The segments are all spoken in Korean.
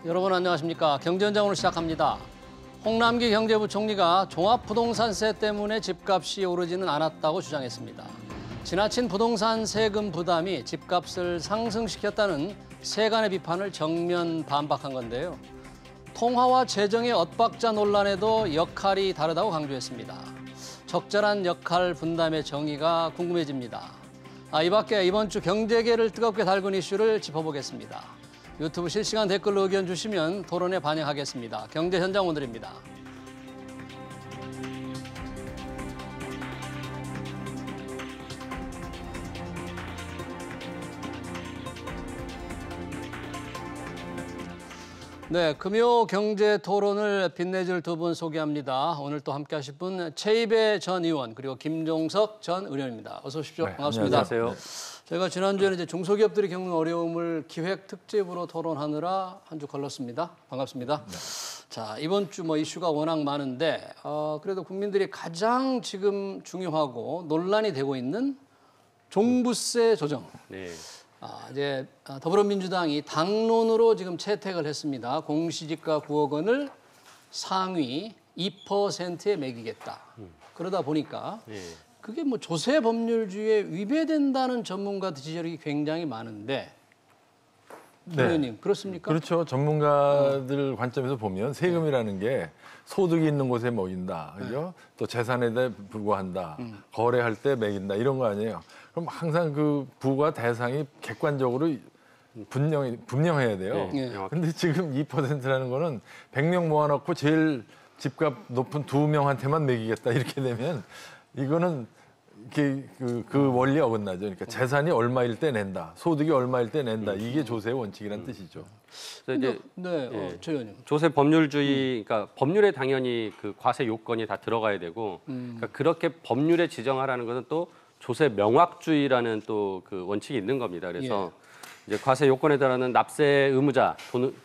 여러분 안녕하십니까. 경제현장 오늘 시작합니다. 홍남기 경제부총리가 종합부동산세 때문에 집값이 오르지는 않았다고 주장했습니다. 지나친 부동산 세금 부담이 집값을 상승시켰다는 세간의 비판을 정면 반박한 건데요. 통화와 재정의 엇박자 논란에도 역할이 다르다고 강조했습니다. 적절한 역할 분담의 정의가 궁금해집니다. 이 밖에 이번 주 경제계를 뜨겁게 달군 이슈를 짚어보겠습니다. 유튜브 실시간 댓글로 의견 주시면 토론에 반영하겠습니다. 경제현장 오늘입니다. 네, 금요 경제 토론을 빛내줄 두 분 소개합니다. 오늘 또 함께 하실 분 최이배 전 의원 그리고 김종석 전 의원입니다. 어서 오십시오. 네, 반갑습니다. 안녕하세요. 저희가 지난주에는 이제 중소기업들이 겪는 어려움을 기획 특집으로 토론하느라 한 주 걸렸습니다. 반갑습니다. 네. 자, 이번 주 이슈가 워낙 많은데 그래도 국민들이 가장 지금 중요하고 논란이 되고 있는 종부세 조정. 네. 이제 더불어민주당이 당론으로 지금 채택을 했습니다. 공시지가 9억 원을 상위 2%에 매기겠다. 그러다 보니까 그게 조세 법률주의에 위배된다는 전문가 지적이 굉장히 많은데 김 의원님 그렇습니까? 그렇죠. 전문가들 관점에서 보면 세금이라는 게 소득이 있는 곳에 먹인다. 그죠? 또 재산에 대해 부과한다. 거래할 때 매긴다. 이런 거 아니에요. 그럼 항상 그 부과 대상이 객관적으로 분명해야 돼요. 그런데 지금 2%라는 거는 100명 모아놓고 제일 집값 높은 2명한테만 매기겠다. 이렇게 되면 이거는 그 원리에 어긋나죠. 그러니까 재산이 얼마일 때 낸다, 소득이 얼마일 때 낸다. 이게 조세의 원칙이라는 뜻이죠. 그래서 이제 최 의원님. 조세 법률주의, 그러니까 법률에 당연히 그 과세 요건이 다 들어가야 되고, 그러니까 그렇게 법률에 지정하라는 것은 또 조세 명확주의라는 또 그 원칙이 있는 겁니다. 그래서 이제 과세 요건에 따르는 납세 의무자,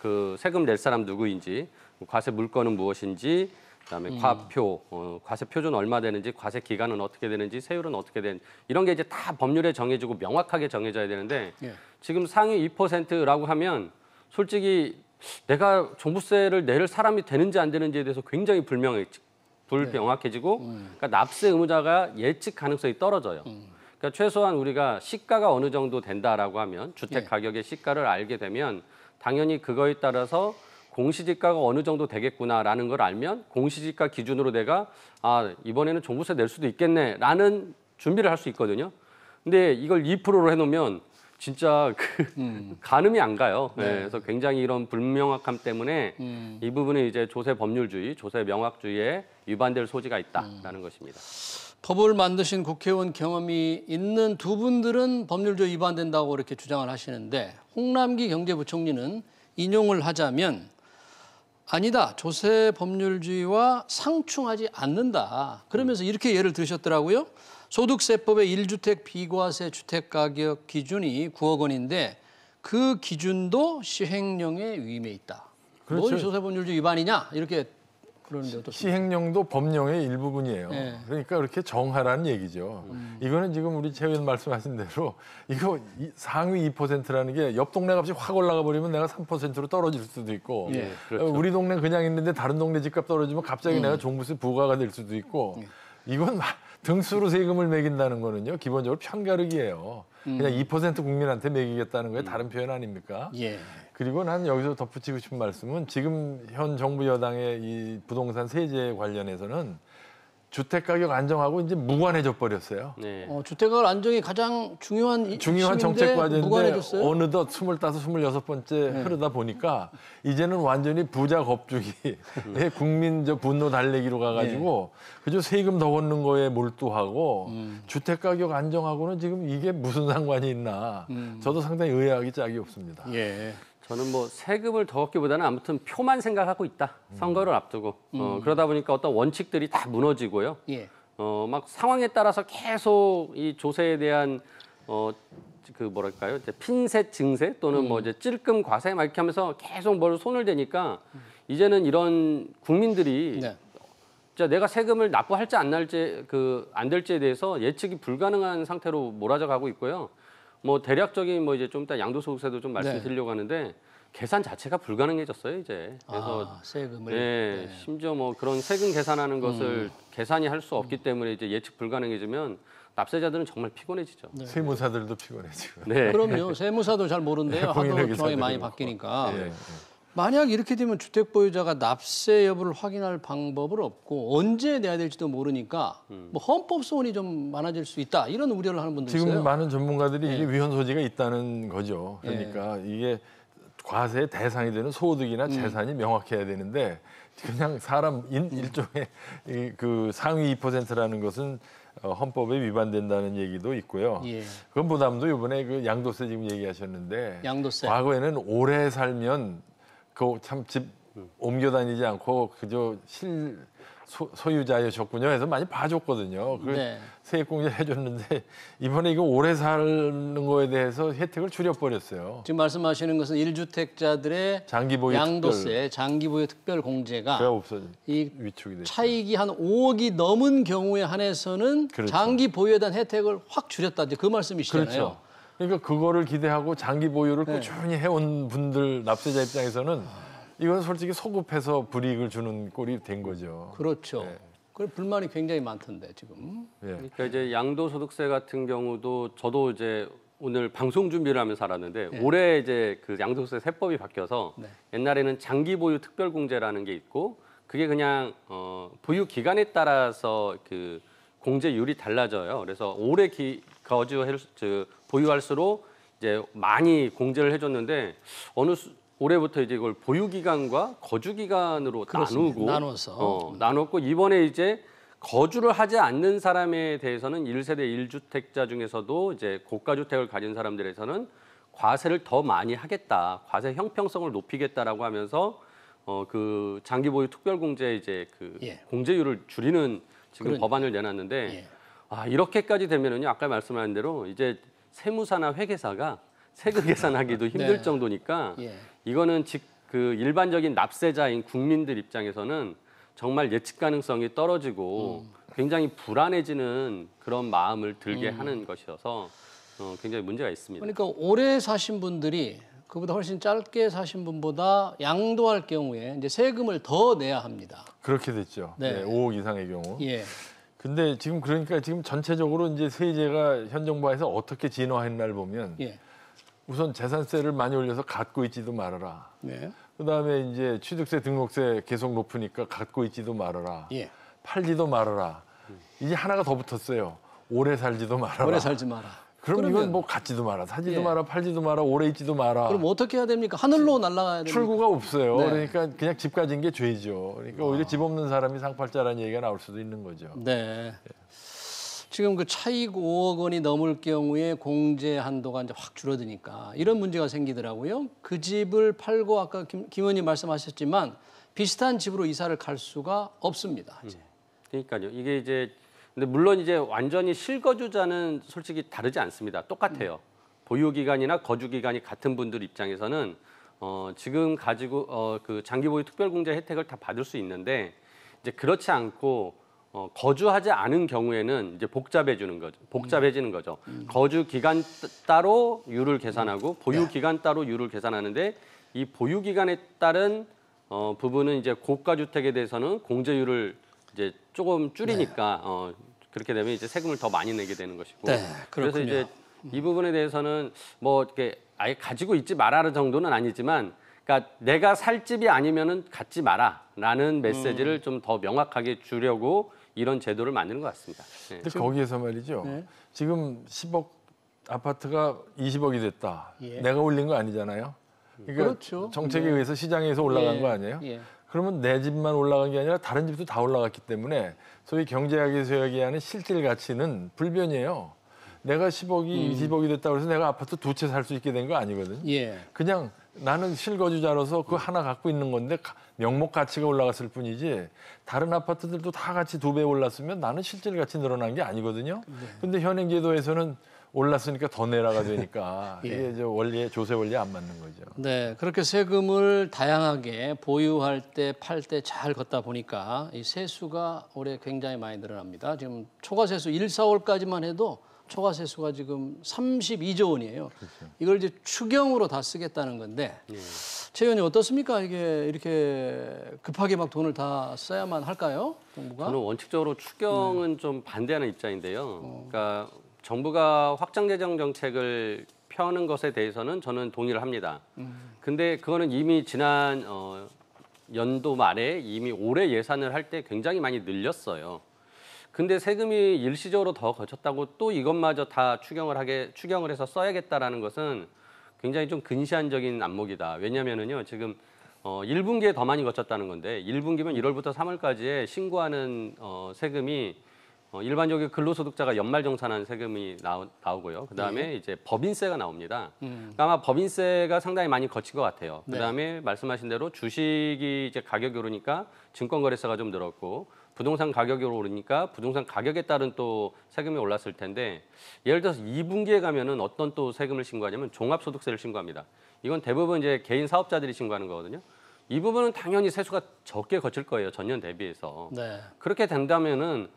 그 세금 낼 사람 누구인지, 과세 물건은 무엇인지. 그다음에 과표, 과세 표준 얼마 되는지, 과세 기간은 어떻게 되는지, 세율은 어떻게 되는지 이런 게 이제 다 법률에 정해지고 명확하게 정해져야 되는데 지금 상위 2%라고 하면 솔직히 내가 종부세를 낼 사람이 되는지 안 되는지에 대해서 굉장히 불명확해지고 그러니까 납세 의무자가 예측 가능성이 떨어져요. 그러니까 최소한 우리가 시가가 어느 정도 된다라고 하면 주택 가격의 시가를 알게 되면 당연히 그거에 따라서 공시지가가 어느 정도 되겠구나라는 걸 알면 공시지가 기준으로 내가 이번에는 종부세 낼 수도 있겠네라는 준비를 할 수 있거든요. 근데 이걸 2%로 해놓으면 진짜 가늠이 안 가요. 그래서 굉장히 이런 불명확함 때문에 이 부분은 이제 조세 법률주의, 조세 명확주의에 위반될 소지가 있다라는 것입니다. 법을 만드신 국회의원 경험이 있는 두 분들은 법률주의 위반된다고 이렇게 주장을 하시는데 홍남기 경제부총리는 인용을 하자면 아니다. 조세 법률주의와 상충하지 않는다. 그러면서 이렇게 예를 들으셨더라고요. 소득세법의 1주택 비과세 주택가격 기준이 9억 원인데 그 기준도 시행령에 위임해 있다. 그렇죠. 뭔 조세 법률주의 위반이냐? 이렇게 그러는데 어떻습니까? 시행령도 법령의 일부분이에요. 그러니까 그렇게 정하라는 얘기죠. 이거는 지금 우리 최 의원 말씀하신 대로 이거 상위 2%라는 게 옆 동네 값이 확 올라가 버리면 내가 3%로 떨어질 수도 있고 그렇죠. 우리 동네 그냥 있는데 다른 동네 집값 떨어지면 갑자기 내가 종부세 부과가 될 수도 있고 이건 등수로 세금을 매긴다는 거는요. 기본적으로 편가르기예요. 그냥 2% 국민한테 매기겠다는 거에 다른 표현 아닙니까? 그리고 난 여기서 덧붙이고 싶은 말씀은 지금 현 정부 여당의 이 부동산 세제 관련해서는 주택가격 안정하고 이제 무관해져 버렸어요. 주택가격 안정이 가장 중요한 정책 과제인데 어느덧 25, 26번째 흐르다 보니까 이제는 완전히 부자 겁주기의 국민 분노 달래기로 가가지고 그저 세금 더 걷는 거에 몰두하고 주택가격 안정하고는 지금 이게 무슨 상관이 있나. 저도 상당히 의아하기 짝이 없습니다. 저는 세금을 더 걷기보다는 아무튼 표만 생각하고 있다. 선거를 앞두고. 그러다 보니까 어떤 원칙들이 다 무너지고요. 막 상황에 따라서 계속 이 조세에 대한 이제 핀셋 증세 또는 이제 찔끔 과세 막 이렇게 하면서 계속 손을 대니까 이제는 이런 국민들이 진짜 내가 세금을 납부할지 안 날지 안 될지에 대해서 예측이 불가능한 상태로 몰아져 가고 있고요. 뭐 대략적인 뭐 이제 좀 이따 양도소득세도 좀 말씀드리려고 하는데 계산 자체가 불가능해졌어요 이제. 그래서 세금을. 네, 심지어 뭐 그런 세금 계산하는 것을 계산이 할 수 없기 때문에 이제 예측 불가능해지면 납세자들은 정말 피곤해지죠. 세무사들도 피곤해지고. 네. 그럼요. 세무사도 잘 모른대요. 하도 상황이 많이 바뀌니까. 예. 만약 이렇게 되면 주택 보유자가 납세 여부를 확인할 방법을 없고 언제 내야 될지도 모르니까 뭐 헌법 소원이 좀 많아질 수 있다 이런 우려를 하는 분들 지금 있어요. 많은 전문가들이 이게 위헌 소지가 있다는 거죠. 그러니까 이게 과세의 대상이 되는 소득이나 재산이 명확해야 되는데 그냥 사람 일종의 그 상위 2%라는 것은 헌법에 위반된다는 얘기도 있고요. 그것보다도 이번에 그 양도세 지금 얘기하셨는데 양도세. 과거에는 오래 살면 그 참 집 옮겨 다니지 않고 그저 소유자였군요 해서 많이 봐줬거든요. 그 세액공제 해줬는데 이번에 이거 오래 사는 거에 대해서 혜택을 줄여버렸어요. 지금 말씀하시는 것은 1주택자들의 장기보유 양도세, 장기보유 특별공제가 이 위축이 됐죠. 차익이 한 5억이 넘은 경우에 한해서는 그렇죠. 장기 보유에 대한 혜택을 확 줄였다. 이제 그 말씀이시잖아요. 그렇죠. 그러니까 그거를 기대하고 장기 보유를 꾸준히 해온 분들 납세자 입장에서는 이건 솔직히 소급해서 불이익을 주는 꼴이 된 거죠. 그렇죠. 그 불만이 굉장히 많던데 지금. 그러니까 이제 양도소득세 같은 경우도 저도 이제 오늘 방송 준비를 하면서 알았는데 올해 이제 그 양도소득세 세법이 바뀌어서 옛날에는 장기 보유 특별공제라는 게 있고 그게 그냥 보유 기간에 따라서 그 공제율이 달라져요. 그래서 오래 보유할수록 이제 많이 공제를 해줬는데 올해부터 이제 이걸 보유 기간과 거주 기간으로 나눴고 이번에 이제 거주를 하지 않는 사람에 대해서는 1세대 1주택자 중에서도 이제 고가 주택을 가진 사람들에서는 과세를 더 많이 하겠다, 과세 형평성을 높이겠다라고 하면서 그 장기 보유 특별 공제 이제 그 공제율을 줄이는 지금 법안을 내놨는데 이렇게까지 되면은요 아까 말씀하신 대로 이제 세무사나 회계사가 세금 계산하기도 힘들 정도니까 이거는 그 일반적인 납세자인 국민들 입장에서는 정말 예측 가능성이 떨어지고 굉장히 불안해지는 그런 마음을 들게 하는 것이어서 굉장히 문제가 있습니다. 그러니까 오래 사신 분들이 그보다 훨씬 짧게 사신 분보다 양도할 경우에 이제 세금을 더 내야 합니다. 그렇게 됐죠. 5억 이상의 경우. 근데 지금 그러니까 지금 전체적으로 이제 세제가 현 정부에서 어떻게 진화했나를 보면 우선 재산세를 많이 올려서 갖고 있지도 말아라. 그다음에 이제 취득세, 등록세 계속 높으니까 갖고 있지도 말아라. 팔지도 말아라. 이제 하나가 더 붙었어요. 오래 살지도 말아라. 오래 살지 마라. 그럼 이건 뭐 갖지도 마라, 사지도 마라, 팔지도 마라, 오래 있지도 마라. 그럼 어떻게 해야 됩니까? 하늘로 날아가야 됩니까? 출구가 없어요. 그러니까 그냥 집 가진 게 죄죠. 그러니까 오히려 집 없는 사람이 상팔자라는 얘기가 나올 수도 있는 거죠. 지금 그 차익 5억 원이 넘을 경우에 공제 한도가 이제 확 줄어드니까 이런 문제가 생기더라고요. 그 집을 팔고 아까 김 의원님 말씀하셨지만 비슷한 집으로 이사를 갈 수가 없습니다. 이제. 그러니까요. 이게 이제 근데 물론 이제 완전히 실거주자는 솔직히 다르지 않습니다. 똑같아요. 보유 기간이나 거주 기간이 같은 분들 입장에서는 지금 가지고 그 장기 보유 특별 공제 혜택을 다 받을 수 있는데 이제 그렇지 않고 거주하지 않은 경우에는 이제 복잡해지는 거죠. 거주 기간 따로 율을 계산하고 보유 기간 따로 율을 계산하는데 이 보유 기간에 따른 부분은 이제 고가 주택에 대해서는 공제율을 이제 조금 줄이니까 그렇게 되면 이제 세금을 더 많이 내게 되는 것이고. 그래서 이제 이 부분에 대해서는 뭐 이렇게 아예 가지고 있지 말아라 정도는 아니지만, 그러니까 내가 살 집이 아니면은 갖지 마라라는 메시지를 좀 더 명확하게 주려고 이런 제도를 만드는 것 같습니다. 근데 거기에서 말이죠. 지금 10억 아파트가 20억이 됐다. 내가 올린 거 아니잖아요. 그러니까 그렇죠. 정책에 의해서 시장에서 올라간 거 아니에요? 그러면 내 집만 올라간 게 아니라 다른 집도 다 올라갔기 때문에 소위 경제학에서 얘기하는 실질 가치는 불변이에요. 내가 10억이 20억이 됐다고 해서 내가 아파트 두 채 살 수 있게 된 거 아니거든. 그냥 나는 실거주자로서 그 하나 갖고 있는 건데 명목 가치가 올라갔을 뿐이지 다른 아파트들도 다 같이 2배 올랐으면 나는 실질 가치 늘어난 게 아니거든요. 근데 현행 제도에서는 올랐으니까 더 내라가 되니까 이게 저 원리에 조세 원리에 안 맞는 거죠. 네, 그렇게 세금을 다양하게 보유할 때, 팔 때 잘 걷다 보니까 이 세수가 올해 굉장히 많이 늘어납니다. 지금 초과세수 1, 4월까지만 해도 초과 세수가 지금 32조 원이에요. 그렇죠. 이걸 이제 추경으로 다 쓰겠다는 건데 예. 최 의원님 어떻습니까? 이게 이렇게 급하게 막 돈을 다 써야만 할까요? 정부가? 저는 원칙적으로 추경은 좀 반대하는 입장인데요. 그러니까 정부가 확장 재정 정책을 펴는 것에 대해서는 저는 동의를 합니다. 근데 그거는 이미 지난 연도 말에 이미 올해 예산을 할 때 굉장히 많이 늘렸어요. 근데 세금이 일시적으로 더 거쳤다고 또 이것마저 다 추경을 해서 써야겠다라는 것은 굉장히 좀 근시안적인 안목이다. 왜냐하면은요 지금 1분기에 더 많이 거쳤다는 건데 1분기면 1월부터 3월까지에 신고하는 세금이 일반적으로 근로소득자가 연말정산한 세금이 나오고요. 그다음에 이제 법인세가 나옵니다. 그러니까 아마 법인세가 상당히 많이 거친 것 같아요. 그다음에 말씀하신 대로 주식이 이제 가격이 오르니까 증권거래세가 좀 늘었고 부동산 가격이 오르니까 부동산 가격에 따른 또 세금이 올랐을 텐데 예를 들어서 2분기에 가면은 어떤 또 세금을 신고하냐면 종합소득세를 신고합니다. 이건 대부분 이제 개인 사업자들이 신고하는 거거든요. 이 부분은 당연히 세수가 적게 거칠 거예요. 전년 대비해서. 네. 그렇게 된다면은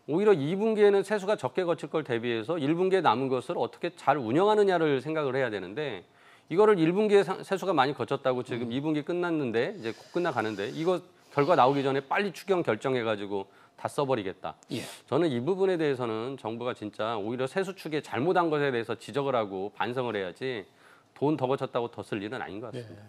오히려 2분기에는 세수가 적게 거칠 걸 대비해서 1분기에 남은 것을 어떻게 잘 운영하느냐를 생각을 해야 되는데 이거를 1분기에 세수가 많이 거쳤다고 지금 2분기 끝났는데 이제 곧 끝나가는데 이거 결과 나오기 전에 빨리 추경 결정해가지고 다 써버리겠다. 예. 저는 이 부분에 대해서는 정부가 진짜 오히려 세수 축에 잘못한 것에 대해서 지적을 하고 반성을 해야지 돈 더 거쳤다고 더 쓸 일은 아닌 것 같습니다.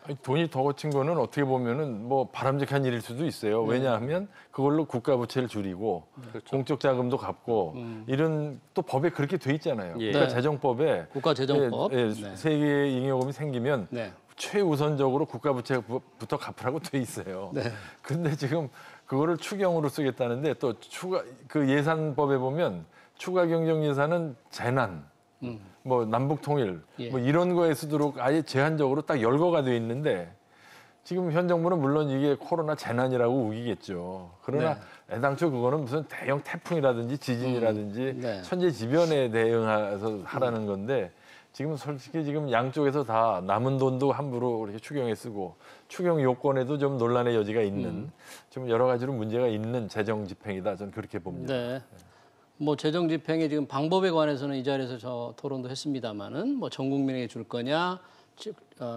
아니, 돈이 더 거친 거는 어떻게 보면은 뭐 바람직한 일일 수도 있어요. 왜냐하면 그걸로 국가 부채를 줄이고 그렇죠. 공적 자금도 갚고 이런 또 법에 그렇게 돼 있잖아요. 예. 국가재정법에 국가재정법. 예, 네. 세계의 잉여금이 생기면 네. 최우선적으로 국가 부채부터 갚으라고 돼 있어요. 네. 근데 지금 그거를 추경으로 쓰겠다는데 또 그 예산법에 보면 추가 경정 예산은 재난, 뭐 남북 통일, 예. 뭐 이런 거에 쓰도록 아예 제한적으로 딱 열거가 돼 있는데 지금 현 정부는 물론 이게 코로나 재난이라고 우기겠죠. 그러나 애당초 그거는 무슨 대형 태풍이라든지 지진이라든지 네. 천재지변에 대응해서 하라는 건데 지금 솔직히 지금 양쪽에서 다 남은 돈도 함부로 이렇게 추경에 쓰고 추경 요건에도 좀 논란의 여지가 있는 좀 여러 가지로 문제가 있는 재정 집행이다. 저는 그렇게 봅니다. 네. 뭐 재정 집행의 지금 방법에 관해서는 이 자리에서 저 토론도 했습니다마는 뭐 전 국민에게 줄 거냐,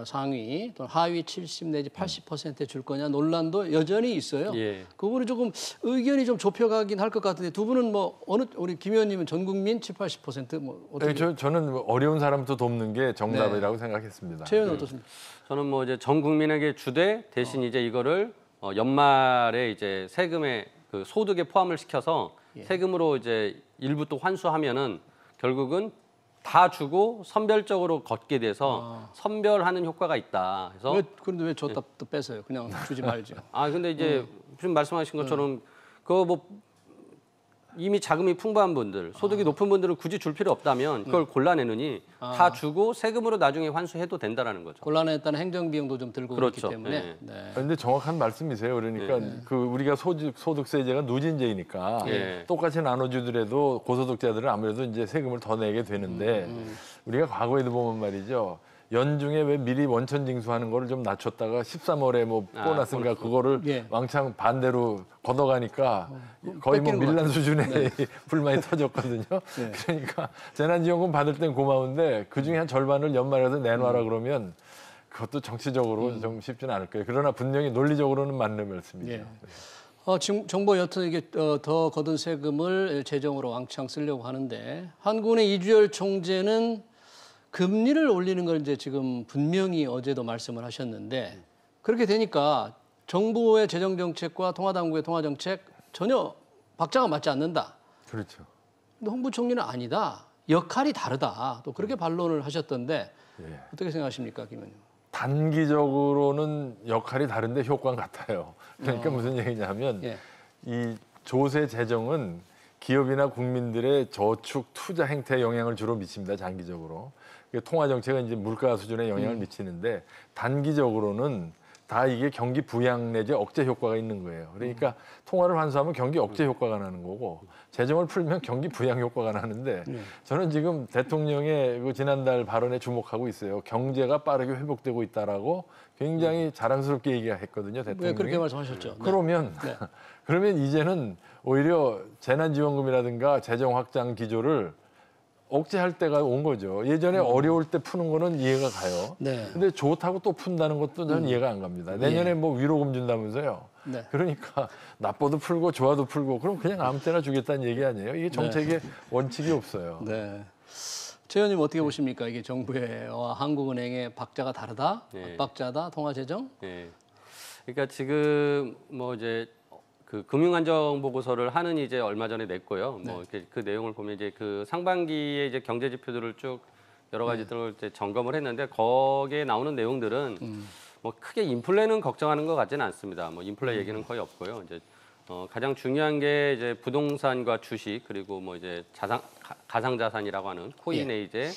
상위 또는 하위 70 내지 80%에 줄 거냐 논란도 여전히 있어요. 예. 그거를 조금 의견이 좀 좁혀가긴 할 것 같은데 두 분은 뭐 어느 우리 김 의원님은 전 국민 70~80% 어떻게? 저는 어려운 사람부터 돕는 게 정답이라고 생각했습니다. 최 의원 어떻습니까? 저는 뭐 이제 전 국민에게 주되 대신 이제 이거를 연말에 이제 세금에 그 소득에 포함을 시켜서 세금으로 이제 일부 또 환수하면은 결국은 다 주고 선별적으로 걷게 돼서 선별하는 효과가 있다. 그래서 그런데 왜 줬다 또 뺏어요? 그냥 주지 말죠. 근데 이제 지금 말씀하신 것처럼 그거 뭐 이미 자금이 풍부한 분들, 소득이 높은 분들은 굳이 줄 필요 없다면 그걸 골라내느니 다 주고 세금으로 나중에 환수해도 된다라는 거죠. 곤란했다는 행정 비용도 좀 들고 있기 그렇죠. 때문에. 네. 네. 그런데 정확한 말씀이세요. 그러니까 그 우리가 소득세제가 누진제이니까 똑같이 나눠주더라도 고소득자들은 아무래도 이제 세금을 더 내게 되는데 우리가 과거에도 보면 말이죠. 연중에 왜 미리 원천 징수하는 거를 좀 낮췄다가 13월에 뭐 보너스인가 그거를 왕창 반대로 걷어가니까 거의 뭐 뺏기는 밀란 수준의 불만이 터졌거든요. 그러니까 재난지원금 받을 땐 고마운데 그중에 한 절반을 연말에서 내놔라 그러면 그것도 정치적으로 좀 쉽지는 않을 거예요. 그러나 분명히 논리적으로는 맞는 말씀이죠. 지금 정부 여튼 이게 더 거둔 세금을 재정으로 왕창 쓰려고 하는데 한국은행 이주열 총재는 금리를 올리는 걸 이제 지금 분명히 어제도 말씀을 하셨는데 그렇게 되니까 정부의 재정 정책과 통화당국의 통화 정책 전혀 박자가 맞지 않는다. 그렇죠. 근데 홍 부총리는 아니다. 역할이 다르다. 또 그렇게 반론을 하셨던데 어떻게 생각하십니까, 김 의원님? 단기적으로는 역할이 다른데 효과는 같아요. 그러니까 무슨 얘기냐면 이 조세 재정은 기업이나 국민들의 저축 투자 행태에 영향을 주로 미칩니다. 장기적으로. 통화 정책은 이제 물가 수준에 영향을 미치는데 단기적으로는 다 이게 경기 부양 내지 억제 효과가 있는 거예요. 그러니까 통화를 환수하면 경기 억제 효과가 나는 거고 재정을 풀면 경기 부양 효과가 나는데 저는 지금 대통령의 그 지난달 발언에 주목하고 있어요. 경제가 빠르게 회복되고 있다라고 굉장히 자랑스럽게 얘기했거든요. 대통령이. 왜 그렇게 말씀하셨죠? 그러면 그러면 이제는 오히려 재난지원금이라든가 재정 확장 기조를 억제할 때가 온 거죠. 예전에 어려울 때 푸는 거는 이해가 가요. 네. 근데 좋다고 또 푼다는 것도 저는 이해가 안 갑니다. 내년에 뭐 위로금 준다면서요. 네. 그러니까 나빠도 풀고 좋아도 풀고 그럼 그냥 아무 때나 주겠다는 얘기 아니에요. 이게 정책의 원칙이 없어요. 네. 최 의원님 어떻게 보십니까? 이게 정부와 한국은행의 박자가 다르다, 압박자다, 통화재정? 예. 그러니까 지금 뭐 이제 그 금융안정보고서를 하는 이제 얼마 전에 냈고요. 뭐 이렇게 그 내용을 보면 이제 그 상반기에 이제 경제 지표들을 쭉 여러 가지들을 이제 점검을 했는데 거기에 나오는 내용들은 뭐 크게 인플레는 걱정하는 것 같지는 않습니다. 뭐 인플레 얘기는 거의 없고요. 이제 가장 중요한 게 이제 부동산과 주식 그리고 뭐 이제 가상자산이라고 하는 코인에 이제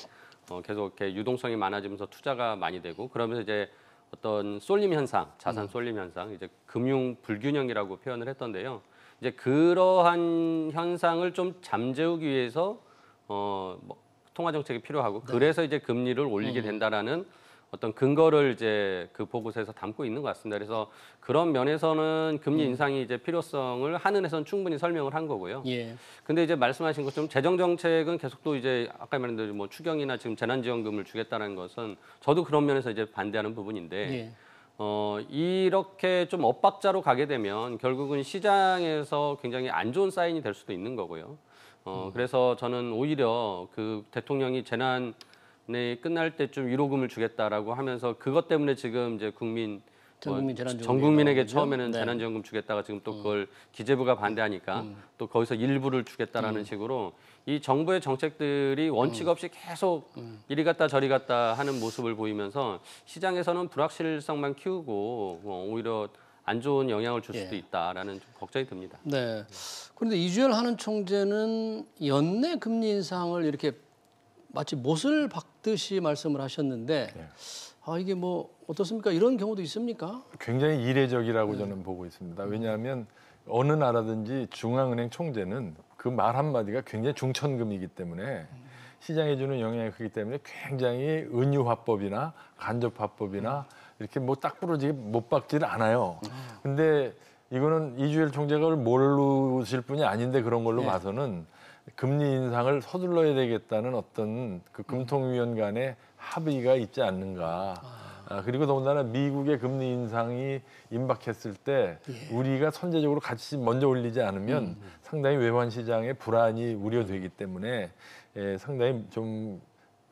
계속 이렇게 유동성이 많아지면서 투자가 많이 되고 그러면서 이제 어떤 쏠림 현상, 자산 쏠림 현상, 이제 금융 불균형이라고 표현을 했던데요. 이제 그러한 현상을 좀 잠재우기 위해서 뭐 통화 정책이 필요하고 그래서 이제 금리를 올리게 된다라는 어떤 근거를 이제 그 보고서에서 담고 있는 것 같습니다. 그래서 그런 면에서는 금리 인상이 이제 필요성을 한은에서는 충분히 설명을 한 거고요. 예. 근데 이제 말씀하신 것처럼 재정 정책은 계속 또 이제 아까 말한 대로 뭐 추경이나 지금 재난지원금을 주겠다는 것은 저도 그런 면에서 이제 반대하는 부분인데 예. 이렇게 좀 엇박자로 가게 되면 결국은 시장에서 굉장히 안 좋은 사인이 될 수도 있는 거고요. 그래서 저는 오히려 그 대통령이 재난이 끝날 때쯤 위로금을 주겠다라고 하면서 그것 때문에 지금 이제 전 국민에게 처음에는 재난지원금 주겠다가 지금 또 그걸 기재부가 반대하니까 또 거기서 일부를 주겠다라는 식으로 이 정부의 정책들이 원칙 없이 계속 이리 갔다 저리 갔다 하는 모습을 보이면서 시장에서는 불확실성만 키우고 오히려 안 좋은 영향을 줄 수도 있다라는 좀 걱정이 듭니다. 네. 그런데 이주열 한은 총재는 연내 금리 인상을 이렇게 마치 못을 박듯이 말씀을 하셨는데 이게 뭐 어떻습니까? 이런 경우도 있습니까? 굉장히 이례적이라고 저는 보고 있습니다. 왜냐하면 어느 나라든지 중앙은행 총재는 그 말 한마디가 굉장히 중천금이기 때문에 시장에 주는 영향이 크기 때문에 굉장히 은유화법이나 간접화법이나 이렇게 뭐 딱 부러지게 못 박지를 않아요. 근데 이거는 이주열 총재가 모르실 분이 아닌데 그런 걸로 봐서는 금리 인상을 서둘러야 되겠다는 어떤 그 금통위원 간의 합의가 있지 않는가. 그리고 더군다나 미국의 금리 인상이 임박했을 때 우리가 선제적으로 같이 먼저 올리지 않으면 상당히 외환 시장의 불안이 우려되기 때문에 상당히 좀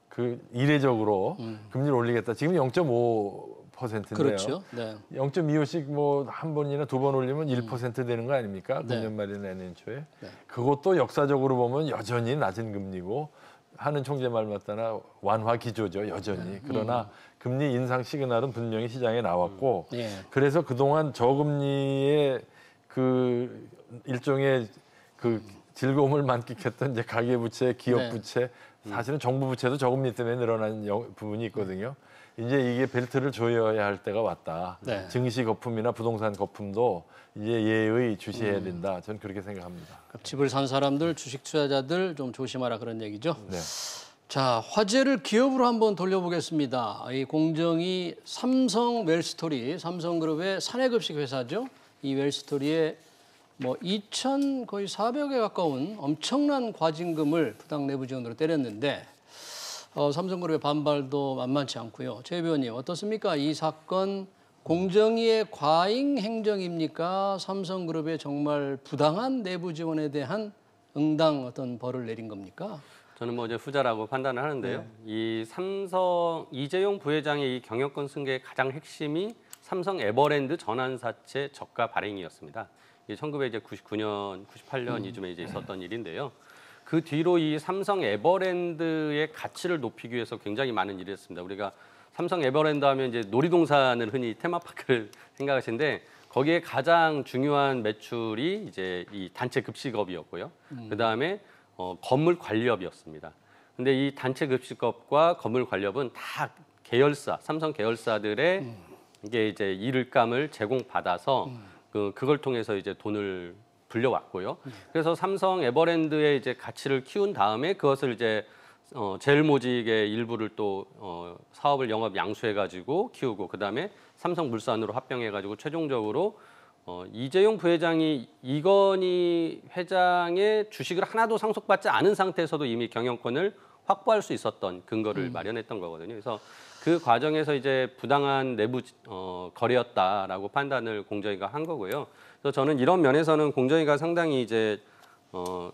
그 이례적으로 금리를 올리겠다. 지금 0.5%인데요. 그렇죠. 네. 0.25씩 뭐 한 번이나 두 번 올리면 1% 되는 거 아닙니까? 금년 말이나 내년 초에. 그것도 역사적으로 보면 여전히 낮은 금리고 하는 총재 말 맞다나 완화 기조죠, 여전히. 그러나 금리 인상 시그널은 분명히 시장에 나왔고 그래서 그동안 저금리의 그 일종의 그 즐거움을 만끽했던 이제 가계부채, 기업부채, 사실은 정부 부채도 저금리 때문에 늘어난 부분이 있거든요. 이제 이게 벨트를 조여야 할 때가 왔다. 증시 거품이나 부동산 거품도 이제 예의 주시해야 된다. 저는 그렇게 생각합니다. 집을 산 사람들, 주식 투자자들 좀 조심하라 그런 얘기죠. 네. 자, 화제를 기업으로 한번 돌려보겠습니다. 이 공정이 삼성 웰스토리, 삼성그룹의 사내급식 회사죠. 이 웰스토리에 뭐 2,400에 가까운 엄청난 과징금을 부당 내부 지원으로 때렸는데 삼성그룹의 반발도 만만치 않고요. 최 의원님 어떻습니까? 이 사건 공정위의 과잉 행정입니까? 삼성그룹의 정말 부당한 내부 지원에 대한 응당 어떤 벌을 내린 겁니까? 저는 뭐 이제 후자라고 판단을 하는데요. 이 삼성 이재용 부회장의 이 경영권 승계의 가장 핵심이 삼성 에버랜드 전환사채 저가 발행이었습니다. 이게 1999년, 98년 이쯤에 이제 있었던 일인데요. 그 뒤로 이 삼성 에버랜드의 가치를 높이기 위해서 굉장히 많은 일을 했습니다. 우리가 삼성 에버랜드 하면 이제 놀이동산을 흔히 테마파크를 생각하시는데 거기에 가장 중요한 매출이 이제 이 단체 급식업이었고요. 그다음에 건물 관리업이었습니다. 근데 이 단체 급식업과 건물 관리업은 다 계열사, 삼성 계열사들의 이게 이제 일감을 제공받아서 그걸 통해서 이제 돈을 불려왔고요. 그래서 삼성 에버랜드의 이제 가치를 키운 다음에 그것을 이제 제일모직의 일부를 또 사업을 영업 양수해가지고 키우고 그다음에 삼성물산으로 합병해가지고 최종적으로 이재용 부회장이 이건희 회장의 주식을 하나도 상속받지 않은 상태에서도 이미 경영권을 확보할 수 있었던 근거를 마련했던 거거든요. 그래서 그 과정에서 이제 부당한 내부 거래였다라고 판단을 공정위가 한 거고요. 그래서 저는 이런 면에서는 공정위가 상당히 이제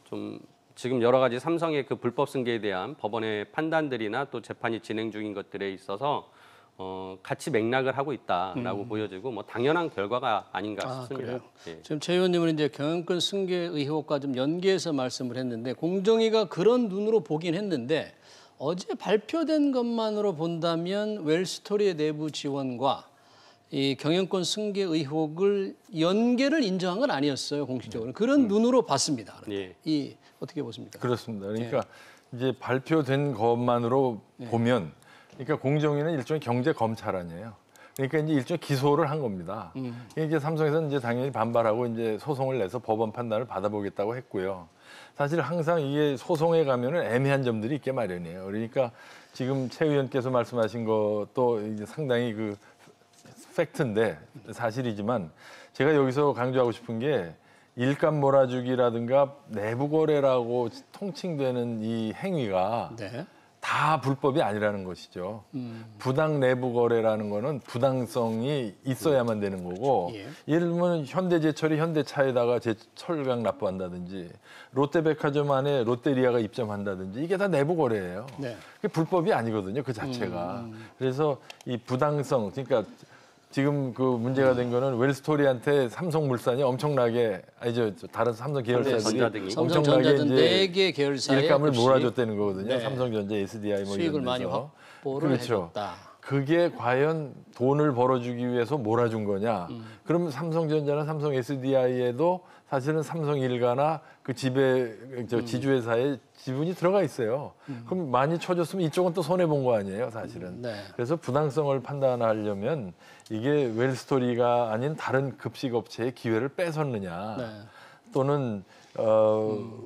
좀 지금 여러 가지 삼성의 그 불법 승계에 대한 법원의 판단들이나 또 재판이 진행 중인 것들에 있어서 같이 맥락을 하고 있다라고 보여지고 뭐 당연한 결과가 아닌가 싶습니다. 그래요? 예. 지금 최 의원님은 이제 경영권 승계 의혹과 좀 연계해서 말씀을 했는데 공정위가 그런 눈으로 보긴 했는데 어제 발표된 것만으로 본다면 웰스토리의 내부 지원과 이 경영권 승계 의혹을 연계를 인정한 건 아니었어요, 공식적으로. 그런 눈으로 봤습니다. 예. 이 어떻게 보십니까? 그렇습니다. 그러니까 이제 발표된 것만으로 보면, 그러니까 공정위는 일종의 경제 검찰 아니에요. 그러니까 이제 일종의 기소를 한 겁니다. 이제 삼성에서는 이제 당연히 반발하고 이제 소송을 내서 법원 판단을 받아보겠다고 했고요. 사실 항상 이게 소송에 가면은 애매한 점들이 있게 마련이에요. 그러니까 지금 최 의원께서 말씀하신 것도 이제 상당히 그 팩트인데 사실이지만 제가 여기서 강조하고 싶은 게 일감 몰아주기라든가 내부 거래라고 통칭되는 이 행위가 네. 다 불법이 아니라는 것이죠. 부당 내부 거래라는 거는 부당성이 있어야만 되는 거고, 예. 예를 들면 현대제철이 현대차에다가 철강 납부한다든지 롯데백화점 안에 롯데리아가 입점한다든지 이게 다 내부 거래예요. 네. 그게 불법이 아니거든요, 그 자체가. 그래서 이 부당성, 그러니까 지금 그 문제가 된 거는 웰스토리한테 삼성물산이 엄청나게 다른 삼성 계열사들이 삼성전자등이. 엄청나게 삼성전자든 이제 4개 계열사에 일감을 없이 몰아줬다는 거거든요. 네. 삼성전자, SDI 뭐 수익을 이런 데서. 많이 확보를 그렇죠. 해줬다. 그게 과연 돈을 벌어주기 위해서 몰아준 거냐? 그러면 삼성전자나 삼성 SDI에도 사실은 삼성 일가나 그 지주회사에 지분이 들어가 있어요. 그럼 많이 쳐줬으면 이쪽은 또 손해 본 거 아니에요, 사실은. 네. 그래서 부당성을 판단하려면 이게 웰스토리가 아닌 다른 급식업체의 기회를 뺏었느냐, 네. 또는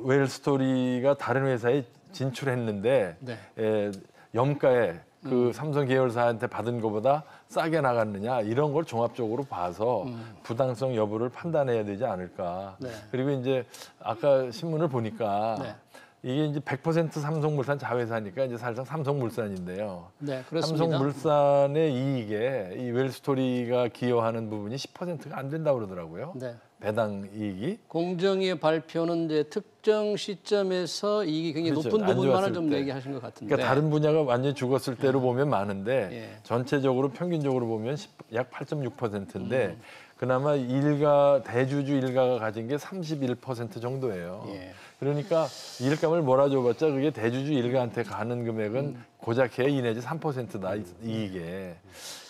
웰스토리가 다른 회사에 진출했는데 네. 염가에 그 삼성 계열사한테 받은 것보다 싸게 나갔느냐, 이런 걸 종합적으로 봐서 부당성 여부를 판단해야 되지 않을까. 네. 그리고 이제 아까 신문을 보니까 네. 이게 이제 100% 삼성물산 자회사니까 이제 사실상 삼성물산인데요. 네, 그렇습니다. 삼성물산의 이익에 이 웰스토리가 기여하는 부분이 10%가 안 된다고 그러더라고요. 네. 배당 이익이. 공정위의 발표는 이제 특정 시점에서 이익이 굉장히 그렇죠. 높은 안 부분만을 좋았을 좀 때. 얘기하신 것 같은데. 그러니까 다른 분야가 완전히 죽었을 때로 보면 많은데 예. 전체적으로 평균적으로 보면 약 8.6%인데 그나마 대주주 일가가 가진 게 31% 정도예요. 예. 그러니까 일감을 몰아줘봤자 그게 대주주 일가한테 가는 금액은 고작 해 2 내지 3%다 이익에.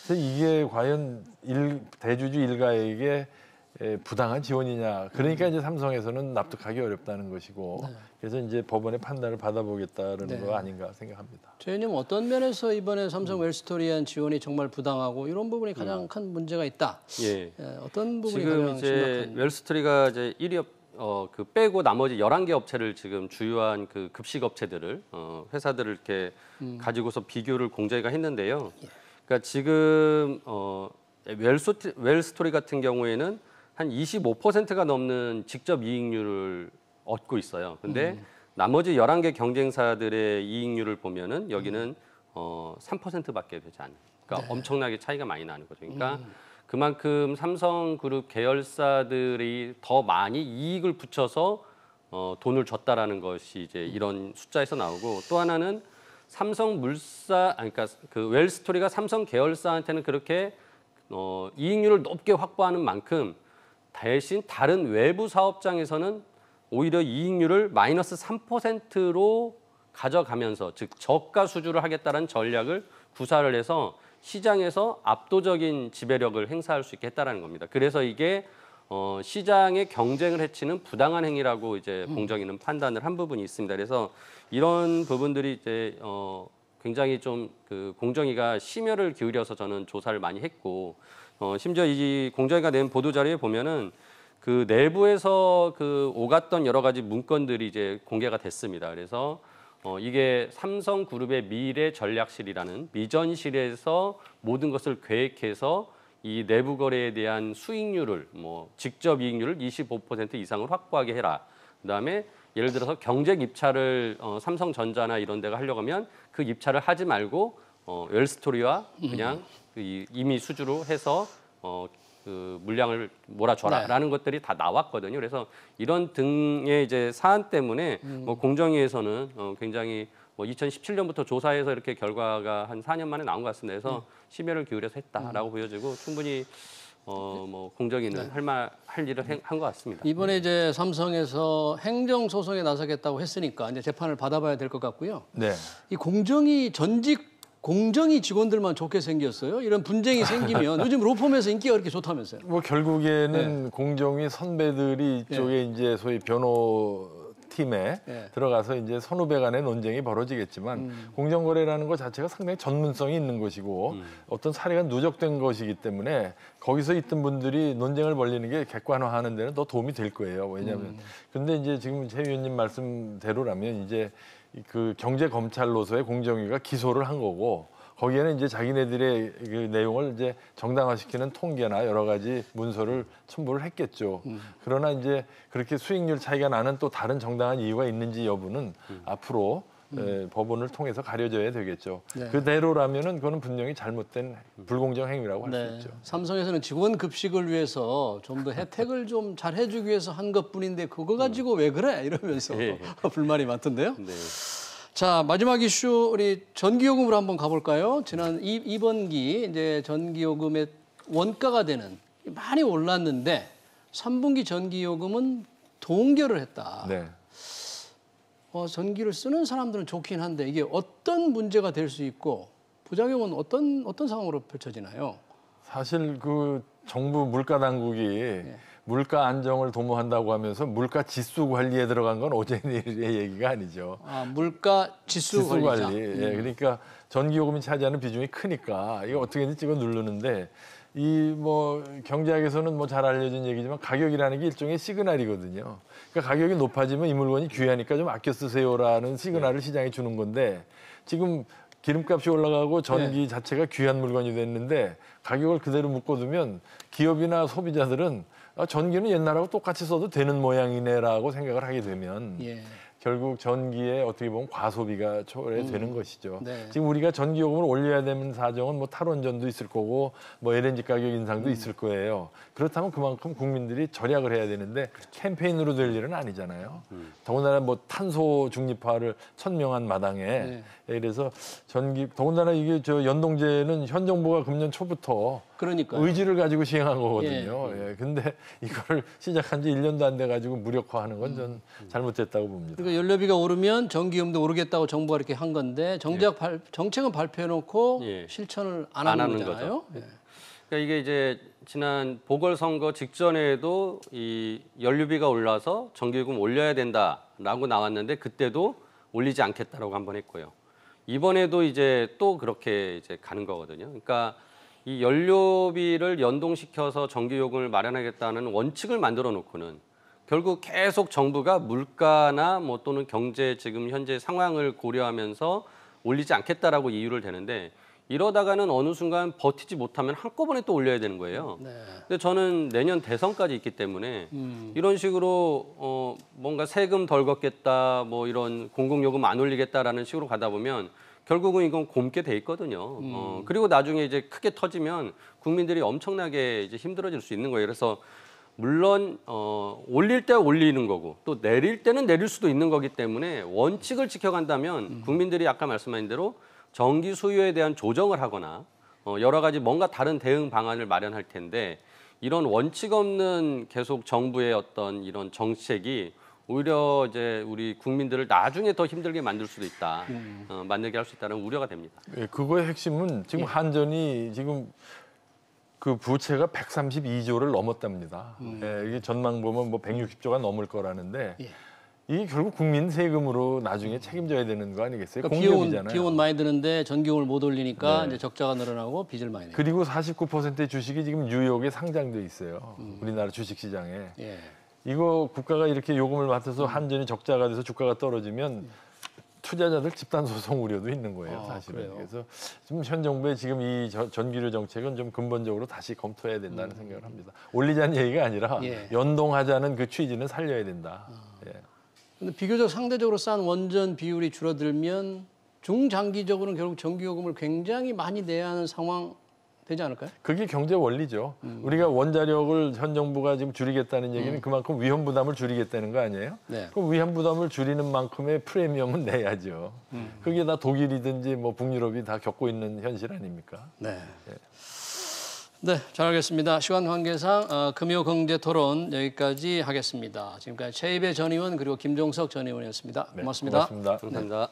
그래서 이게 과연 대주주 일가에게 부당한 지원이냐. 그러니까 이제 삼성에서는 납득하기 어렵다는 것이고, 그래서 이제 법원의 판단을 받아보겠다는 네. 거 아닌가 생각합니다. 최 의원님 어떤 면에서 이번에 삼성 웰스토리한 지원이 정말 부당하고 이런 부분이 가장 큰 문제가 있다. 예. 어떤 부분이 지금 가장 이제 심각한? 웰스토리가 이제 1위 그 빼고 나머지 11개 업체를 지금 주요한 그 급식 업체들을 회사들을 이렇게 가지고서 비교를 공정위가 했는데요. 그러니까 지금 웰스토리 같은 경우에는 한 25%가 넘는 직접 이익률을 얻고 있어요. 근데 나머지 11개 경쟁사들의 이익률을 보면은 여기는 3%밖에 되지 않아요. 그러니까 엄청나게 차이가 많이 나는 거죠. 그러니까 그만큼 삼성그룹 계열사들이 더 많이 이익을 붙여서 돈을 줬다라는 것이 이제 이런 숫자에서 나오고, 또 하나는 그러니까 그 웰스토리가 삼성 계열사한테는 그렇게 이익률을 높게 확보하는 만큼 대신 다른 외부 사업장에서는 오히려 이익률을 마이너스 3%로 가져가면서, 즉 저가 수주를 하겠다는 전략을 구사를 해서 시장에서 압도적인 지배력을 행사할 수 있게 했다라는 겁니다. 그래서 이게 시장의 경쟁을 해치는 부당한 행위라고 이제 공정위는 판단을 한 부분이 있습니다. 그래서 이런 부분들이 이제 굉장히 좀 그 공정위가 심혈을 기울여서 저는 조사를 많이 했고, 심지어 이 공정위가 낸 보도 자료에 보면은 그 내부에서 그 오갔던 여러 가지 문건들이 이제 공개가 됐습니다. 그래서 이게 삼성그룹의 미래 전략실이라는 미전실에서 모든 것을 계획해서 이 내부 거래에 대한 수익률을 직접 이익률을 25% 이상을 확보하게 해라. 그다음에 예를 들어서 경쟁 입찰을 삼성전자나 이런 데가 하려고 하면 그 입찰을 하지 말고 웰스토리와 그냥 임의 수주로 해서 그 물량을 몰아줘라라는 것들이 다 나왔거든요. 그래서 이런 등의 이제 사안 때문에 뭐 공정위에서는 굉장히 뭐 2017년부터 조사해서 이렇게 결과가 한 4년 만에 나온 것 같습니다. 그래서 심혈을 기울여서 했다라고 보여지고 충분히 뭐 공정위는 할 일을 한 것 같습니다. 이번에 이제 삼성에서 행정 소송에 나서겠다고 했으니까 이제 재판을 받아봐야 될 것 같고요. 네. 이 공정위 공정위 직원들만 좋게 생겼어요. 이런 분쟁이 생기면 요즘 로펌에서 인기가 그렇게 좋다면서요. 뭐 결국에는 공정위 선배들이 이쪽에 이제 소위 변호팀에 들어가서 이제 선후배 간의 논쟁이 벌어지겠지만 공정거래라는 것 자체가 상당히 전문성이 있는 것이고 어떤 사례가 누적된 것이기 때문에 거기서 있던 분들이 논쟁을 벌리는 게 객관화하는 데는 더 도움이 될 거예요. 왜냐하면 근데 이제 지금 최 위원님 말씀대로라면 이제 그 경제검찰로서의 공정위가 기소를 한 거고 거기에는 이제 자기네들의 그 내용을 이제 정당화시키는 통계나 여러 가지 문서를 첨부를 했겠죠. 그러나 이제 그렇게 수익률 차이가 나는 또 다른 정당한 이유가 있는지 여부는 앞으로 법원을 통해서 가려져야 되겠죠. 네. 그대로라면은 그거는 분명히 잘못된 불공정 행위라고 할 수 있죠. 삼성에서는 직원 급식을 위해서 좀 더 혜택을 좀 잘 해주기 위해서 한 것뿐인데 그거 가지고 왜 그래 이러면서 불만이 많던데요. 네. 자, 마지막 이슈 우리 전기요금으로 한번 가볼까요? 지난 이번 기 이제 전기요금의 원가가 되는 많이 올랐는데 3분기 전기요금은 동결을 했다. 네. 전기를 쓰는 사람들은 좋긴 한데 이게 어떤 문제가 될 수 있고 부작용은 어떤 상황으로 펼쳐지나요? 사실 그 정부 물가 당국이 물가 안정을 도모한다고 하면서 물가 지수 관리에 들어간 건 어제 내일의 얘기가 아니죠. 물가 지수 관리자. 예, 그러니까 전기요금이 차지하는 비중이 크니까 이거 어떻게든 찍어 누르는데 이 뭐 경제학에서는 뭐 잘 알려진 얘기지만 가격이라는 게 일종의 시그널이거든요. 그러니까 가격이 높아지면 이 물건이 귀하니까 좀 아껴 쓰세요라는 시그널을 시장에 주는 건데 지금 기름값이 올라가고 전기 자체가 귀한 물건이 됐는데 가격을 그대로 묶어두면 기업이나 소비자들은 전기는 옛날하고 똑같이 써도 되는 모양이네라고 생각을 하게 되면 결국 전기에 어떻게 보면 과소비가 초래되는 것이죠. 네. 지금 우리가 전기요금을 올려야 되는 사정은 뭐 탈원전도 있을 거고 뭐 LNG 가격 인상도 있을 거예요. 그렇다면 그만큼 국민들이 절약을 해야 되는데 캠페인으로 될 일은 아니잖아요. 더군다나 뭐 탄소 중립화를 천명한 마당에 그래서 더군다나 이게 저 연동제는 현 정부가 금년 초부터 그러니까요. 의지를 가지고 시행한 거거든요. 근데 이걸 시작한 지 1년도 안 돼 가지고 무력화하는 건 전 잘못됐다고 봅니다. 그러니까 연료비가 오르면 전기요금도 오르겠다고 정부가 이렇게 한 건데 정책은 발표해놓고 실천을 안 하는 거잖아요. 그러니까 이게 이제 지난 보궐선거 직전에도 이 연료비가 올라서 전기요금 올려야 된다라고 나왔는데 그때도 올리지 않겠다라고 한번 했고요. 이번에도 이제 또 그렇게 이제 가는 거거든요. 그러니까 이 연료비를 연동시켜서 전기요금을 마련하겠다는 원칙을 만들어 놓고는 결국 계속 정부가 물가나 뭐 또는 경제 지금 현재 상황을 고려하면서 올리지 않겠다라고 이유를 대는데 이러다가는 어느 순간 버티지 못하면 한꺼번에 또 올려야 되는 거예요. 근데 저는 내년 대선까지 있기 때문에 이런 식으로 뭔가 세금 덜 걷겠다, 뭐 이런 공공요금 안 올리겠다라는 식으로 가다 보면 결국은 이건 곪게 돼 있거든요. 그리고 나중에 이제 크게 터지면 국민들이 엄청나게 이제 힘들어질 수 있는 거예요. 그래서 물론 올릴 때 올리는 거고 또 내릴 때는 내릴 수도 있는 거기 때문에 원칙을 지켜간다면 국민들이 아까 말씀하신 대로 전기 수요에 대한 조정을 하거나 여러 가지 뭔가 다른 대응 방안을 마련할 텐데 이런 원칙 없는 계속 정부의 어떤 이런 정책이 오히려 이제 우리 국민들을 나중에 더 힘들게 만들 수도 있다, 만들게 할 수 있다는 우려가 됩니다. 그거의 핵심은 지금 한전이 지금 그 부채가 132조를 넘었답니다. 이게 전망 보면 뭐 160조가 넘을 거라는데 이게 결국 국민 세금으로 나중에 책임져야 되는 거 아니겠어요? 그러니까 공기업이잖아요. 비용은 많이 드는데 전기요금을 못 올리니까 이제 적자가 늘어나고 빚을 많이 내요. 그리고 49%의 주식이 지금 뉴욕에 상장돼 있어요. 우리나라 주식시장에. 이거 국가가 이렇게 요금을 맡아서 한전이 적자가 돼서 주가가 떨어지면 투자자들 집단 소송 우려도 있는 거예요, 사실은. 그래서 지금 현 정부의 지금 이 전기료 정책은 좀 근본적으로 다시 검토해야 된다는 생각을 합니다. 올리자는 얘기가 아니라 연동하자는 그 취지는 살려야 된다. 근데 비교적 상대적으로 싼 원전 비율이 줄어들면 중장기적으로는 결국 전기요금을 굉장히 많이 내야 하는 상황 되지 않을까요? 그게 경제 원리죠. 우리가 원자력을 현 정부가 지금 줄이겠다는 얘기는 그만큼 위험 부담을 줄이겠다는 거 아니에요? 네. 그럼 위험 부담을 줄이는 만큼의 프리미엄은 내야죠. 그게 다 독일이든지 뭐 북유럽이 다 겪고 있는 현실 아닙니까? 네. 네, 잘 알겠습니다. 시간 관계상 금요경제토론 여기까지 하겠습니다. 지금까지 최입의 전 의원 그리고 김종석 전 의원이었습니다. 네, 고맙습니다. 고맙습니다. 감사합니다.